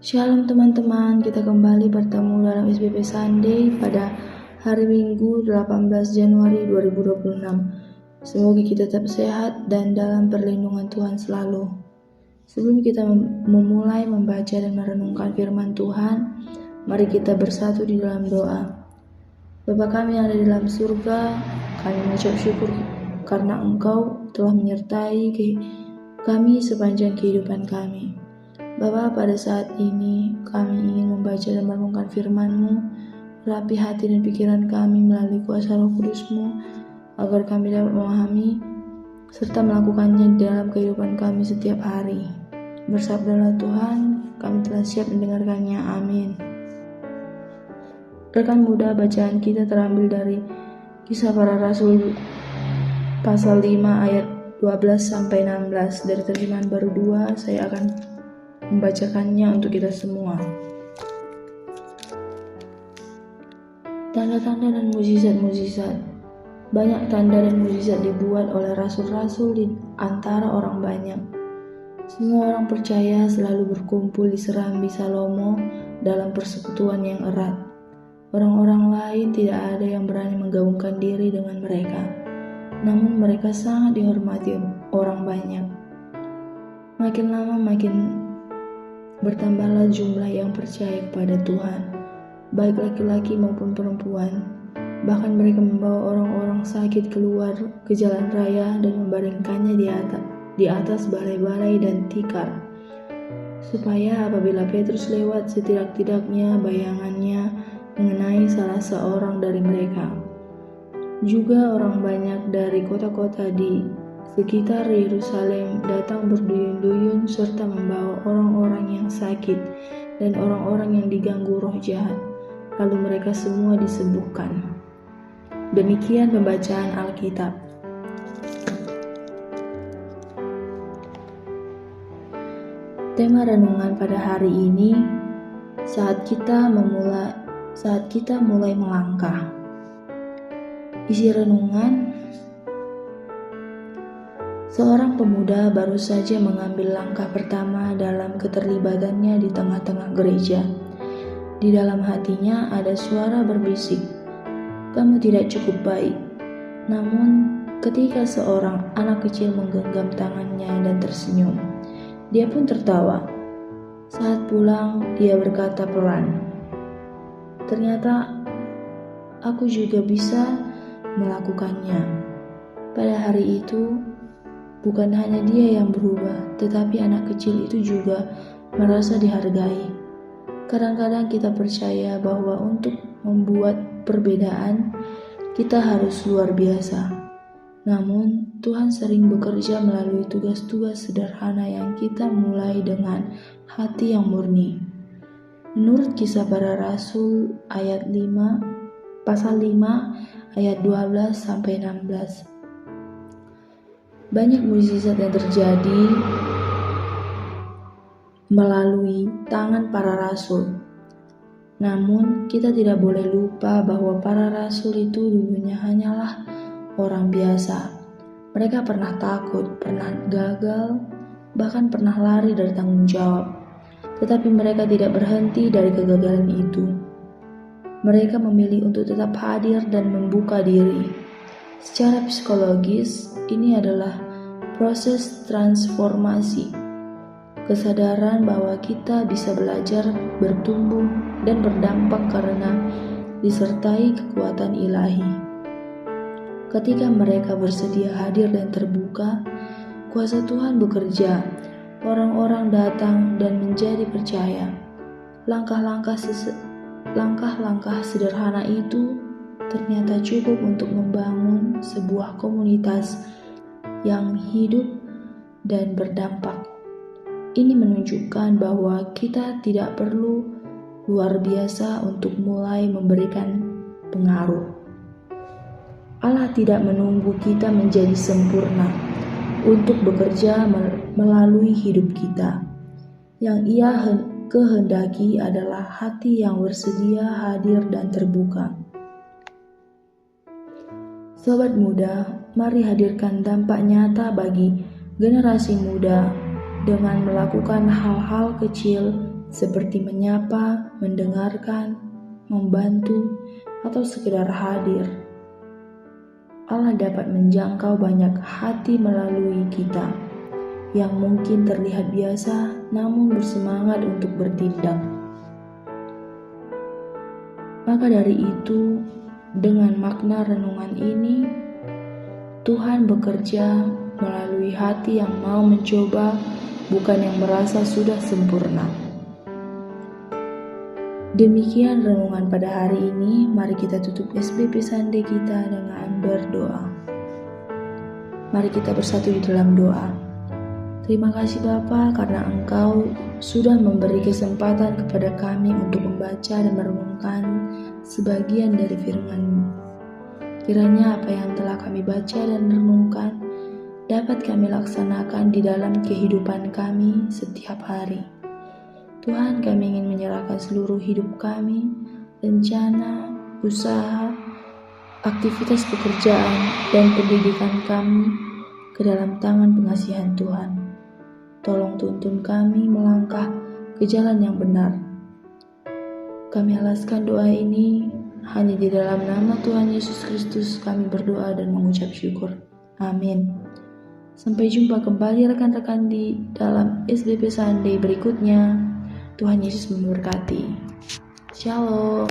Shalom teman-teman, kita kembali bertemu dalam SBP Sunday pada hari Minggu 18 Januari 2026. Semoga kita tetap sehat dan dalam perlindungan Tuhan selalu. Sebelum kita memulai membaca dan merenungkan firman Tuhan, mari kita bersatu di dalam doa. Bapa kami yang ada di dalam surga, kami mengucap syukur karena Engkau telah menyertai kami sepanjang kehidupan kami. Bapa, pada saat ini kami ingin membaca dan merenungkan firman-Mu, rapi hati dan pikiran kami melalui kuasa Roh Kudus-Mu, agar kami dapat memahami serta melakukannya dalam kehidupan kami setiap hari. Bersabdalah Tuhan, kami telah siap mendengarkannya. Amin. Rekan muda, bacaan kita terambil dari Kisah Para Rasul pasal 5 ayat 12-16 dari terjemahan baru 2. Saya akan membacakannya untuk kita semua. Tanda-tanda dan mukjizat-mukjizat. Banyak tanda dan mukjizat dibuat oleh rasul-rasul di antara orang banyak. Semua orang percaya selalu berkumpul di serambi Salomo dalam persekutuan yang erat. Orang-orang lain tidak ada yang berani menggabungkan diri dengan mereka. Namun mereka sangat dihormati orang banyak. Makin lama makin bertambahlah jumlah yang percaya kepada Tuhan, baik laki-laki maupun perempuan. Bahkan mereka membawa orang-orang sakit keluar ke jalan raya dan membaringkannya di atas balai-balai dan tikar, supaya apabila Petrus lewat, setidak-tidaknya bayangannya mengenai salah seorang dari mereka. Juga orang banyak dari kota-kota di sekitar Yerusalem datang berduyun-duyun serta membawa orang-orang yang sakit dan orang-orang yang diganggu roh jahat, lalu mereka semua disembuhkan. Demikian pembacaan Alkitab. Tema renungan pada hari ini, saat kita mulai melangkah. Isi renungan: seorang pemuda baru saja mengambil langkah pertama dalam keterlibatannya di tengah-tengah gereja. Di dalam hatinya ada suara berbisik, "Kamu tidak cukup baik." Namun, ketika seorang anak kecil menggenggam tangannya dan tersenyum, dia pun tertawa. Saat pulang, dia berkata pelan, "Ternyata aku juga bisa melakukannya." Pada hari itu, bukan hanya dia yang berubah, tetapi anak kecil itu juga merasa dihargai. Kadang-kadang kita percaya bahwa untuk membuat perbedaan, kita harus luar biasa. Namun, Tuhan sering bekerja melalui tugas-tugas sederhana yang kita mulai dengan hati yang murni. Menurut Kisah Para Rasul pasal 5 ayat 12-16. Banyak mukjizat yang terjadi melalui tangan para rasul. Namun, kita tidak boleh lupa bahwa para rasul itu dulunya hanyalah orang biasa. Mereka pernah takut, pernah gagal, bahkan pernah lari dari tanggung jawab. Tetapi mereka tidak berhenti dari kegagalan itu. Mereka memilih untuk tetap hadir dan membuka diri. Secara psikologis, ini adalah proses transformasi, kesadaran bahwa kita bisa belajar, bertumbuh, dan berdampak karena disertai kekuatan ilahi. Ketika mereka bersedia hadir dan terbuka, kuasa Tuhan bekerja, orang-orang datang dan menjadi percaya. Langkah-langkah sederhana itu ternyata cukup untuk membangun sebuah komunitas yang hidup dan berdampak. Ini menunjukkan bahwa kita tidak perlu luar biasa untuk mulai memberikan pengaruh. Allah tidak menunggu kita menjadi sempurna untuk bekerja melalui hidup kita. Yang Ia kehendaki adalah hati yang bersedia hadir dan terbuka. Sobat muda, mari hadirkan dampak nyata bagi generasi muda dengan melakukan hal-hal kecil seperti menyapa, mendengarkan, membantu, atau sekedar hadir. Allah dapat menjangkau banyak hati melalui kita yang mungkin terlihat biasa namun bersemangat untuk bertindak. Maka dari itu, dengan makna renungan ini, Tuhan bekerja melalui hati yang mau mencoba, bukan yang merasa sudah sempurna. Demikian renungan pada hari ini. Mari kita tutup SBP Sunday kita dengan berdoa. Mari kita bersatu di dalam doa. Terima kasih Bapa, karena Engkau sudah memberi kesempatan kepada kami untuk membaca dan merenungkan sebagian dari firman-Mu. Kiranya apa yang telah kami baca dan renungkan dapat kami laksanakan di dalam kehidupan kami setiap hari. Tuhan, kami ingin menyerahkan seluruh hidup kami, rencana, usaha, aktivitas pekerjaan, dan pendidikan kami ke dalam tangan pengasihan Tuhan. Tolong tuntun kami melangkah ke jalan yang benar. Kami alaskan doa ini hanya di dalam nama Tuhan Yesus Kristus kami berdoa dan mengucap syukur. Amin. Sampai jumpa kembali rekan-rekan di dalam SBP Sunday berikutnya. Tuhan Yesus memberkati. Shalom.